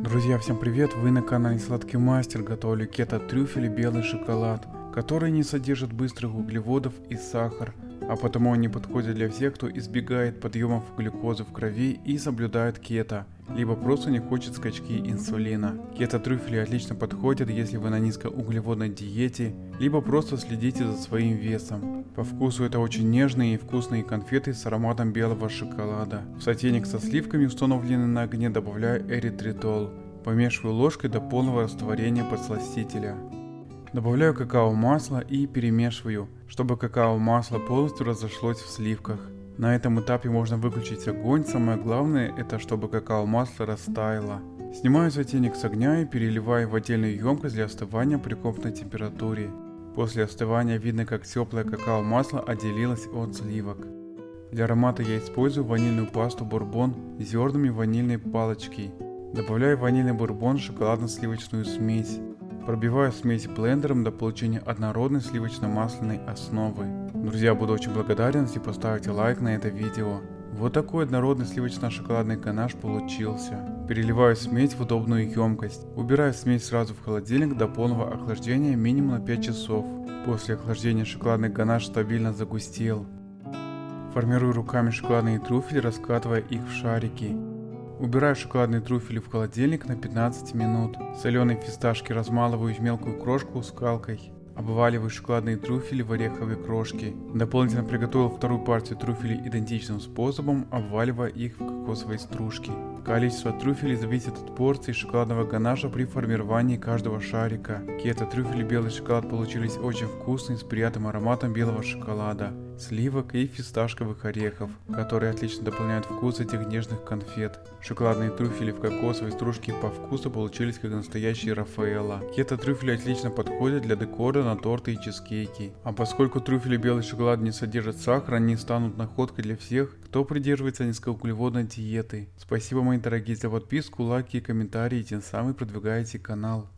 Друзья, всем привет! Вы на канале Сладкий Мастер. Готовлю кето-трюфель и белый шоколад, который не содержит быстрых углеводов и сахар, а потому он не подходит для всех, кто избегает подъемов глюкозы в крови и соблюдает кето, либо просто не хочет скачки инсулина. Кето-трюфели отлично подходят, если вы на низкоуглеводной диете, либо просто следите за своим весом. По вкусу это очень нежные и вкусные конфеты с ароматом белого шоколада. В сотейник со сливками, установленный на огне, добавляю эритритол. Помешиваю ложкой до полного растворения подсластителя. Добавляю какао-масло и перемешиваю, чтобы какао-масло полностью разошлось в сливках. На этом этапе можно выключить огонь, самое главное это чтобы какао-масло растаяло. Снимаю сотейник с огня и переливаю в отдельную емкость для остывания при комнатной температуре. После остывания видно, как теплое какао-масло отделилось от сливок. Для аромата я использую ванильную пасту бурбон с зернами ванильной палочки. Добавляю ванильный бурбон в шоколадно-сливочную смесь. Пробиваю смесь блендером до получения однородной сливочно-масляной основы. Друзья, буду очень благодарен, если поставите лайк на это видео. Вот такой однородный сливочно-шоколадный ганаш получился. Переливаю смесь в удобную емкость. Убираю смесь сразу в холодильник до полного охлаждения минимум на 5 часов. После охлаждения шоколадный ганаш стабильно загустел. Формирую руками шоколадные трюфели, раскатывая их в шарики. Убираю шоколадные трюфели в холодильник на 15 минут. Соленые фисташки размалываю в мелкую крошку скалкой. Обваливаю шоколадные трюфели в ореховые крошки. Дополнительно приготовил вторую партию трюфелей идентичным способом, обваливая их в кокосовой стружке. Количество трюфелей зависит от порции шоколадного ганаша при формировании каждого шарика. Кето-трюфели и белый шоколад получились очень вкусные, с приятным ароматом белого шоколада, сливок и фисташковых орехов, которые отлично дополняют вкус этих нежных конфет. Шоколадные трюфели в кокосовой стружке по вкусу получились как настоящие Рафаэлло. Кето-трюфели отлично подходят для декора на торты и чизкейки. А поскольку трюфели и белый шоколад не содержат сахара, они станут находкой для всех, кто придерживается низкоуглеводной диеты. Спасибо, мои дорогие, за подписку, лайки и комментарии, тем самым продвигаете канал.